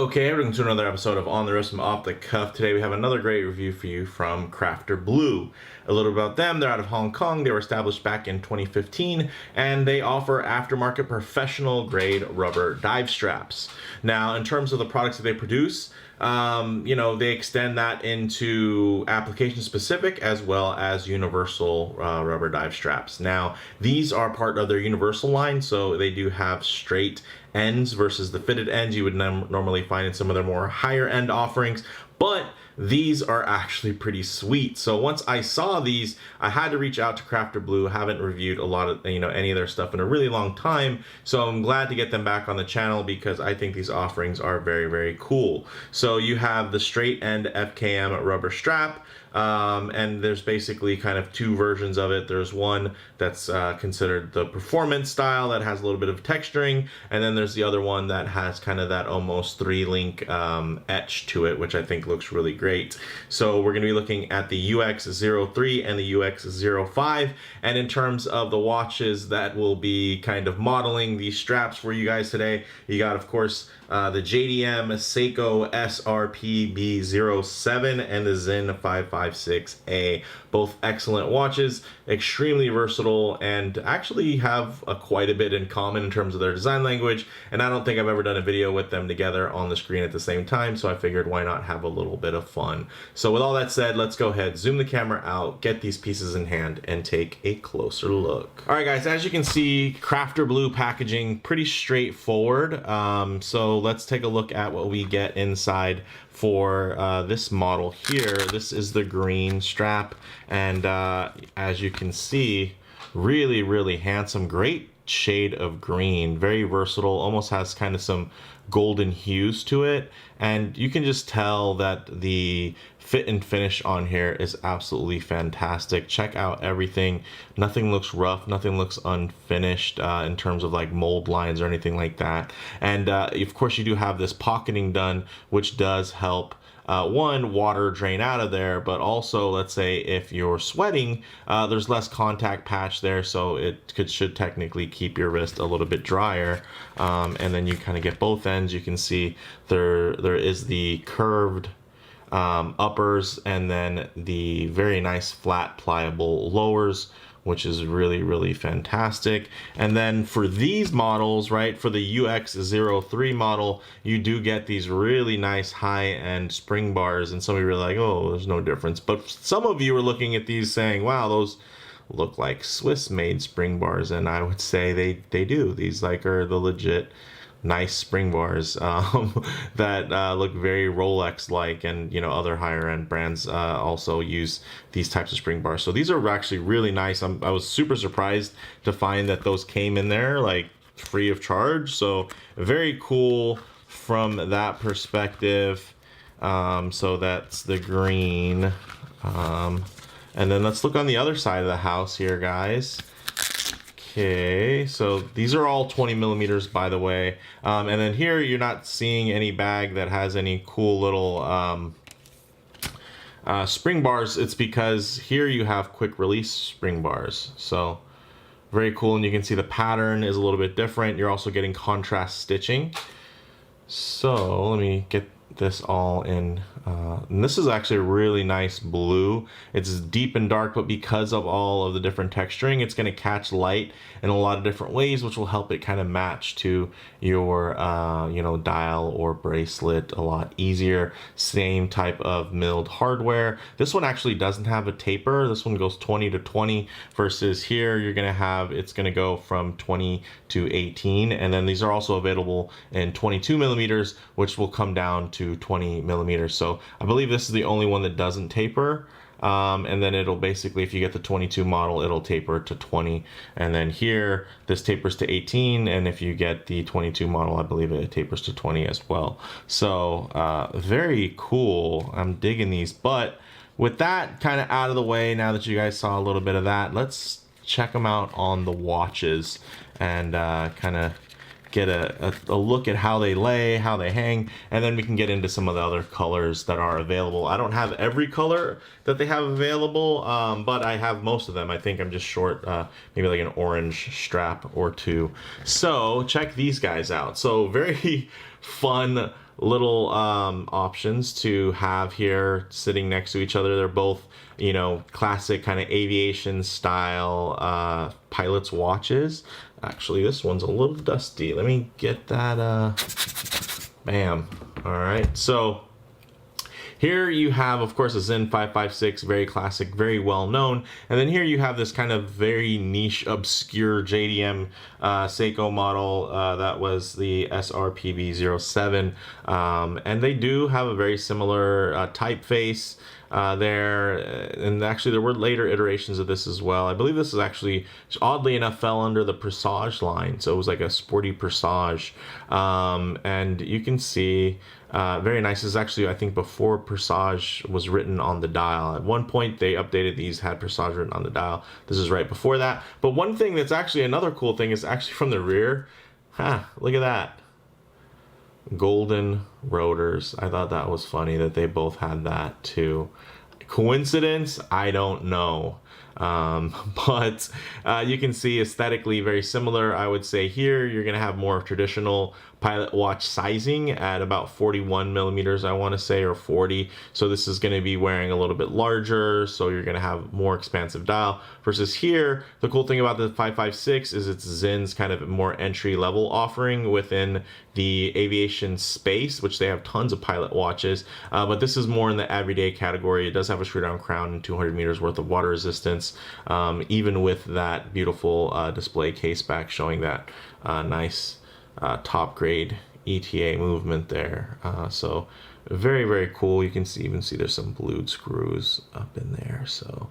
Okay, welcome to another episode of On the Wrist from Off the Cuff. Today we have another great review for you from Crafter Blue. A little about them: they're out of Hong Kong. They were established back in 2015, and they offer aftermarket professional grade rubber dive straps. Now, in terms of the products that they produce, they extend that into application specific as well as universal rubber dive straps. Now, these are part of their universal line, so they do have straight ends versus the fitted ends you would normally find in some of their more higher end offerings, but these are actually pretty sweet. So once I saw these, I had to reach out to Crafter Blue. Haven't reviewed a lot of any of their stuff in a really long time, so I'm glad to get them back on the channel because I think these offerings are very, very cool. So you have the straight end FKM rubber strap, and there's basically kind of two versions of it. There's one that's considered the performance style that has a little bit of texturing, and then there's the other one that has kind of that almost 3-link etch to it, which I think looks really great. So we're going to be looking at the UX03 and the UX05, and in terms of the watches that will be kind of modeling these straps for you guys today, you got, of course, the JDM Seiko SRP-B07 and the Zen 556A. Both excellent watches, extremely versatile, and actually have quite a bit in common in terms of their design language, and I don't think I've ever done a video with them together on the screen at the same time, so I figured why not have a little bit of fun. So with all that said, let's go ahead, zoom the camera out, get these pieces in hand, and take a closer look. Alright guys, as you can see, Crafter Blue packaging, pretty straightforward. So let's take a look at what we get inside for this model here. This is the green strap, and as you can see, really handsome, great shade of green, very versatile, almost has kind of some golden hues to it, and you can just tell that the fit and finish on here is absolutely fantastic. Check out everything. Nothing looks rough, nothing looks unfinished in terms of like mold lines or anything like that. And of course you do have this pocketing done, which does help one, water drain out of there, but also, let's say if you're sweating, there's less contact patch there, so it should technically keep your wrist a little bit drier. And then you kind of get both ends. You can see there is the curved uppers, and then the very nice flat pliable lowers, which is really fantastic. And then for these models, right, for the UX03 model, you do get these really nice high-end spring bars, and some of you are like, oh, there's no difference. But some of you are looking at these saying, wow, those look like Swiss-made spring bars, and I would say they do. These are the legit nice spring bars that look very Rolex-like, and other higher-end brands also use these types of spring bars. So these are actually really nice. I was super surprised to find that those came in there like free of charge. So very cool from that perspective. So that's the green. And then let's look on the other side of the house here, guys. Okay, so these are all 20 millimeters, by the way. And then here you're not seeing any bag that has any cool little spring bars. It's because here you have quick release spring bars. So very cool, and you can see the pattern is a little bit different. You're also getting contrast stitching. So let me get this all in, and this is actually a really nice blue. It's deep and dark, but because of all of the different texturing, it's going to catch light in a lot of different ways, which will help it kind of match to your dial or bracelet a lot easier. Same type of milled hardware. This one actually doesn't have a taper. This one goes 20 to 20 versus here you're going to have, it's going to go from 20 to 18, and then these are also available in 22 millimeters, which will come down to 20 millimeters. So I believe this is the only one that doesn't taper, and then it'll basically, if you get the 22 model, it'll taper to 20, and then here this tapers to 18, and if you get the 22 model, I believe it tapers to 20 as well. So very cool. I'm digging these. But with that kind of out of the way, now that you guys saw a little bit of that, let's check them out on the watches and kind of get a look at how they lay, how they hang, and then we can get into some of the other colors that are available. I don't have every color that they have available, but I have most of them. I think I'm just short maybe like an orange strap or two. So check these guys out. So very fun little options to have here sitting next to each other. They're both, you know, classic kind of aviation style pilot's watches. Actually, this one's a little dusty. Let me get that. Bam. All right. So here you have, of course, a Zen 556, very classic, very well known. And then here you have this kind of very niche, obscure JDM Seiko model that was the SRPB07. And they do have a very similar typeface there, and actually there were later iterations of this as well. I believe this is actually, oddly enough, fell under the Presage line, so it was like a sporty Presage. And you can see very nice. This is actually, I think, before Presage was written on the dial. At one point they updated these, had Presage written on the dial. This is right before that. But one thing that's actually another cool thing is actually from the rear. Look at that, golden rotors. I thought that was funny that they both had that too. Coincidence? I don't know. But you can see aesthetically very similar. I would say here you're going to have more traditional pilot watch sizing at about 41 millimeters, I want to say, or 40. So this is going to be wearing a little bit larger, so you're going to have more expansive dial. Versus here, the cool thing about the 556 is it's Zen's kind of more entry level offering within the aviation space, which they have tons of pilot watches, but this is more in the everyday category. It does have a screw down crown and 200 meters worth of water resistance, even with that beautiful display case back showing that nice top grade ETA movement there. So very, very cool. You can see, even see there's some blued screws up in there. So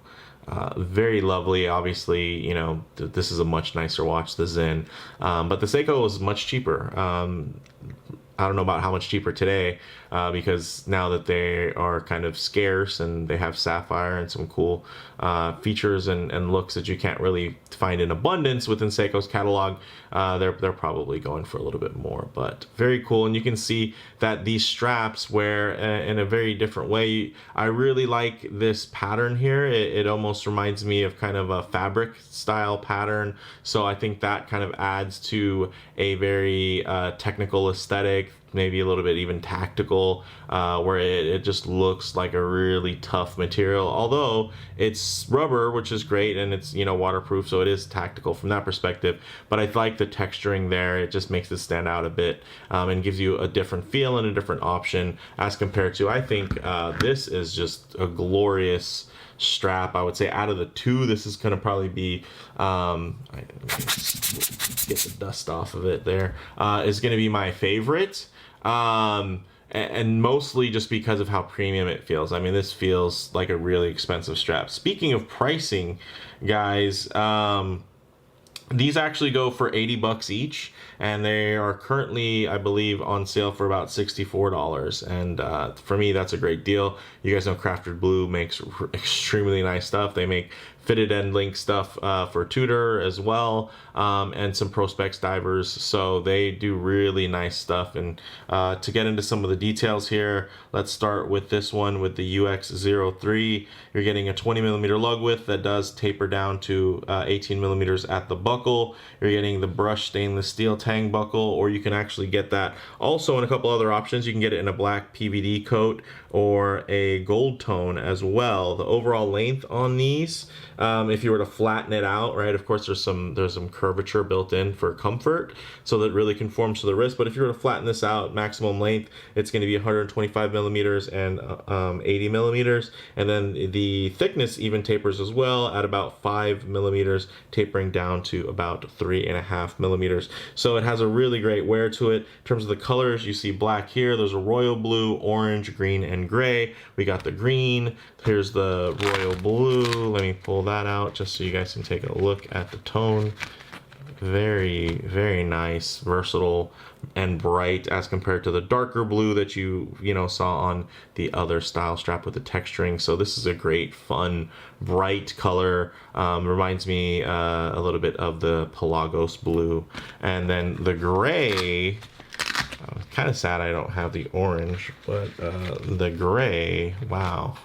very lovely. Obviously, you know, this is a much nicer watch, the Zen, but the Seiko is much cheaper. I don't know about how much cheaper today, because now that they are kind of scarce and they have sapphire and some cool features and looks that you can't really find in abundance within Seiko's catalog, they're probably going for a little bit more. But very cool. And you can see that these straps wear in a very different way. I really like this pattern here. It almost reminds me of kind of a fabric style pattern. So I think that kind of adds to a very technical aesthetic, maybe a little bit even tactical, where it just looks like a really tough material, although it's rubber, which is great, and it's, you know, waterproof, so it is tactical from that perspective. But I like the texturing there. It just makes it stand out a bit, and gives you a different feel and a different option as compared to, I think this is just a glorious strap. I would say out of the two, this is going to probably be get the dust off of it there, is going to be my favorite, and mostly just because of how premium it feels. I mean, this feels like a really expensive strap. Speaking of pricing, guys, these actually go for 80 bucks each, and they are currently, I believe, on sale for about $64. And for me, that's a great deal. You guys know Crafted Blue makes extremely nice stuff. They make fitted end link stuff for Tudor as well, and some Prospex divers. So they do really nice stuff. And to get into some of the details here, let's start with this one with the UX03. You're getting a 20 millimeter lug width that does taper down to 18 millimeters at the buckle. You're getting the brushed stainless steel tang buckle, or you can actually get that also in a couple other options. You can get it in a black PVD coat or a gold tone as well. The overall length on these, if you were to flatten it out, right, of course there's some curvature built in for comfort, so that it really conforms to the wrist. But if you were to flatten this out, maximum length, it's going to be 125 millimeters and 80 millimeters, and then the thickness even tapers as well at about 5 millimeters, tapering down to about 3.5 millimeters. So it has a really great wear to it. In terms of the colors, you see black here. There's a royal blue, orange, green, and gray. We got the green. Here's the royal blue. Let me pull that out just so you guys can take a look at the tone. Very, very nice, versatile, and bright as compared to the darker blue that you saw on the other style strap with the texturing. So this is a great, fun, bright color. Reminds me a little bit of the Pelagos blue. And then the gray, kind of sad I don't have the orange, but the gray, wow.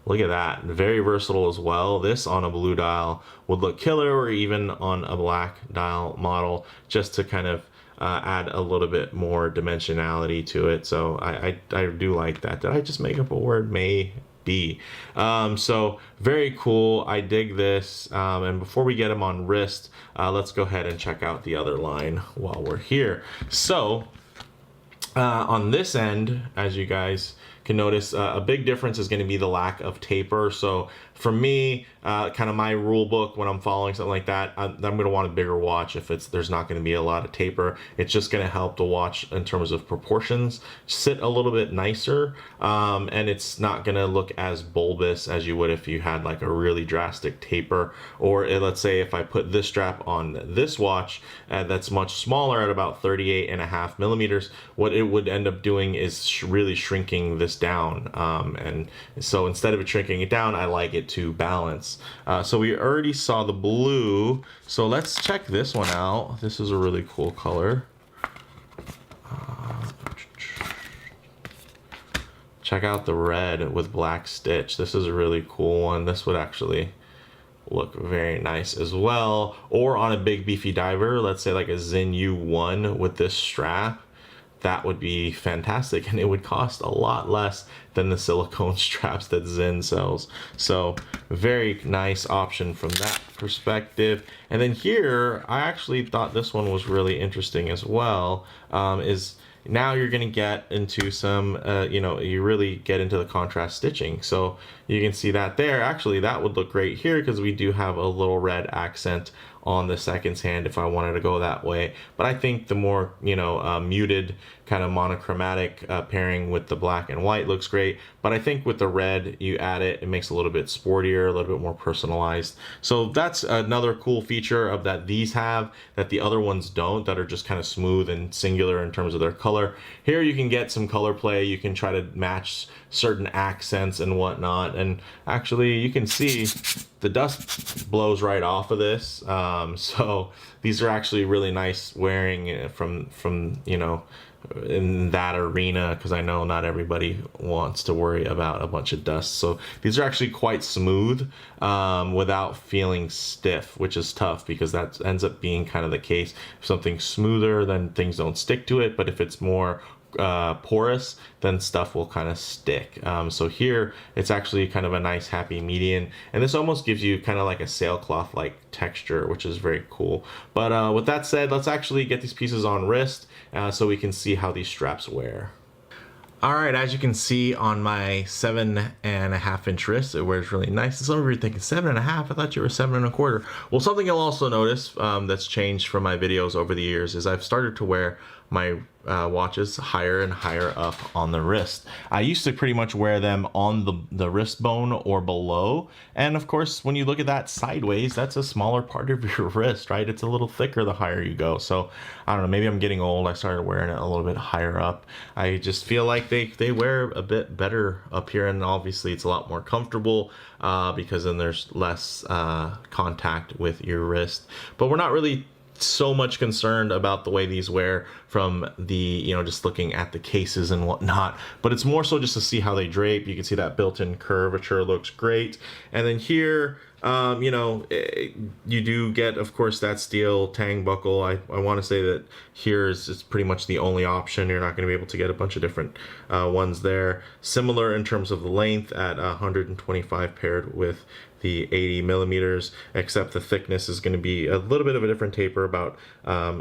Look at that, very versatile as well. This on a blue dial would look killer, or even on a black dial model, just to kind of add a little bit more dimensionality to it. So I do like that. Did I just make up a word? Maybe. So very cool. I dig this. And before we get them on wrist, let's go ahead and check out the other line while we're here. So on this end, as you guys can notice, a big difference is going to be the lack of taper. So for me, kind of my rule book when I'm following something like that, I'm going to want a bigger watch if there's not going to be a lot of taper. It's just going to help the watch in terms of proportions sit a little bit nicer, and it's not going to look as bulbous as you would if you had like a really drastic taper. Or let's say if I put this strap on this watch that's much smaller at about 38.5 millimeters, what it would end up doing is really shrinking this down, and so instead of it shrinking it down, I like it to balance. So we already saw the blue, so let's check this one out. This is a really cool color. Check out the red with black stitch. This is a really cool one. This would actually look very nice as well. Or on a big beefy diver, let's say like a Zen U1 with this strap, that would be fantastic, and it would cost a lot less than the silicone straps that Zen sells. So very nice option from that perspective. And then here, I actually thought this one was really interesting as well, is now you're going to get into some, you really get into the contrast stitching. So you can see that there. Actually, that would look great here because we do have a little red accent on the seconds hand if I wanted to go that way. But I think the more, muted kind of monochromatic pairing with the black and white looks great. But I think with the red, you add it, it makes it a little bit sportier, a little bit more personalized. So that's another cool feature of that these have that the other ones don't, that are just kind of smooth and singular in terms of their color. Here you can get some color play. You can try to match certain accents and whatnot. And actually you can see the dust blows right off of this. So these are actually really nice wearing from in that arena, because I know not everybody wants to worry about a bunch of dust. So these are actually quite smooth without feeling stiff, which is tough because that ends up being kind of the case. If something's smoother, then things don't stick to it, but if it's more porous, then stuff will kind of stick. So here it's actually kind of a nice happy median, and this almost gives you kind of like a sailcloth like texture, which is very cool. But with that said, let's actually get these pieces on wrist so we can see how these straps wear. All right, as you can see on my 7.5 inch wrist, it wears really nice. And some of you are thinking 7.5, I thought you were 7.25. Well, something you'll also notice that's changed from my videos over the years is I've started to wear my watches higher and higher up on the wrist. I used to pretty much wear them on the wrist bone or below. And of course, when you look at that sideways, that's a smaller part of your wrist, right? It's a little thicker the higher you go. So I don't know, maybe I'm getting old. I started wearing it a little bit higher up. I just feel like they wear a bit better up here, and obviously it's a lot more comfortable because then there's less contact with your wrist. But we're not really so much concerned about the way these wear from the, just looking at the cases and whatnot, but it's more so just to see how they drape. You can see that built-in curvature looks great. And then here, you do get, of course, that steel tang buckle. I want to say that here is pretty much the only option. You're not going to be able to get a bunch of different ones there. Similar in terms of the length at 125 paired with the 80 millimeters, except the thickness is going to be a little bit of a different taper, about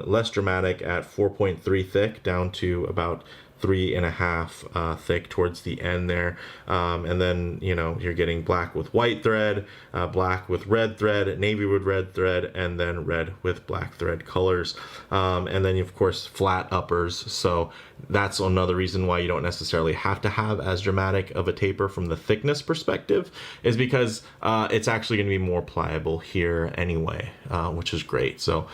less dramatic at 4.3 thick down to about 3.5 thick towards the end there. And then, you're getting black with white thread, black with red thread, navy with red thread, and then red with black thread colors. And then, of course, flat uppers. So that's another reason why you don't necessarily have to have as dramatic of a taper from the thickness perspective, is because it's actually going to be more pliable here anyway, which is great. So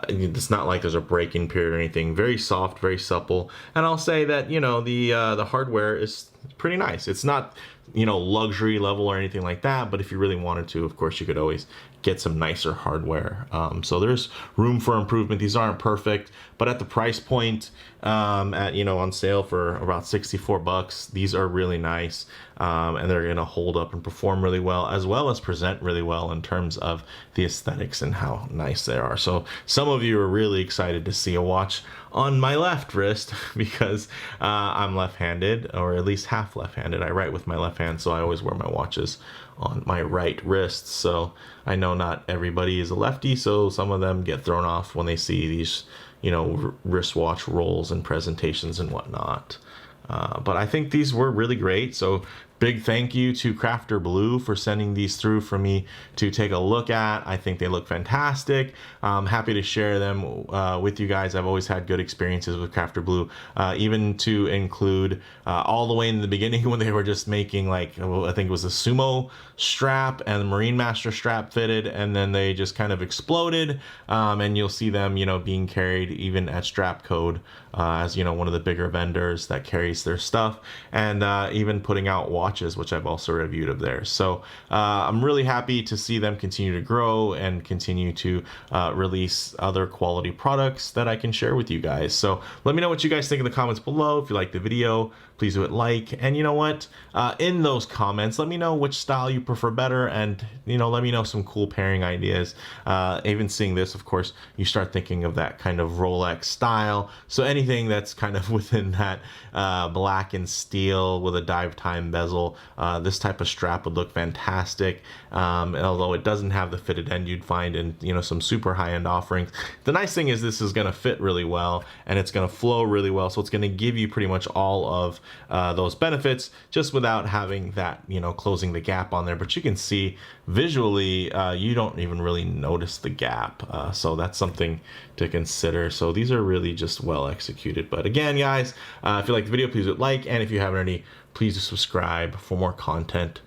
it's not like there's a break-in period or anything. Very soft, very supple. And I'll say that, the hardware is pretty nice. It's not, luxury level or anything like that, but if you really wanted to, of course, you could always get some nicer hardware. So there's room for improvement. These aren't perfect, but at the price point, at, you know, on sale for about 64 bucks, these are really nice. And they're going to hold up and perform really well as present really well in terms of the aesthetics and how nice they are. So some of you are really excited to see a watch on my left wrist because I'm left-handed, or at least half left-handed. I write with my left hand, so I always wear my watches on my right wrist. So I know not everybody is a lefty, so some of them get thrown off when they see these, you know, wristwatch rolls and presentations and whatnot. But I think these were really great. So big thank you to Crafter Blue for sending these through for me to take a look at. I think they look fantastic. I'm happy to share them with you guys. I've always had good experiences with Crafter Blue, even to include all the way in the beginning when they were just making, like, I think it was a sumo strap and the Marine Master strap fitted, and then they just kind of exploded. And you'll see them, you know, being carried even at Strap Code as, you know, one of the bigger vendors that carries their stuff, and even putting out watches, which I've also reviewed of theirs. So I'm really happy to see them continue to grow and continue to release other quality products that I can share with you guys. So let me know what you guys think in the comments below. If you like the video, please do it like, and you know what, in those comments, let me know which style you prefer better, and, you know, let me know some cool pairing ideas. Even seeing this, of course, you start thinking of that kind of Rolex style. So anything that's kind of within that black and steel with a dive time bezel, this type of strap would look fantastic. And although it doesn't have the fitted end you'd find in, you know, some super high-end offerings, the nice thing is this is going to fit really well, and it's going to flow really well. So it's going to give you pretty much all of those benefits just without having that, you know, closing the gap on there. But you can see visually, you don't even really notice the gap. So that's something to consider. So these are really just well executed. But again, guys, if you like the video, please hit like, and if you haven't already, please subscribe for more content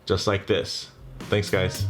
just like this. Thanks, guys.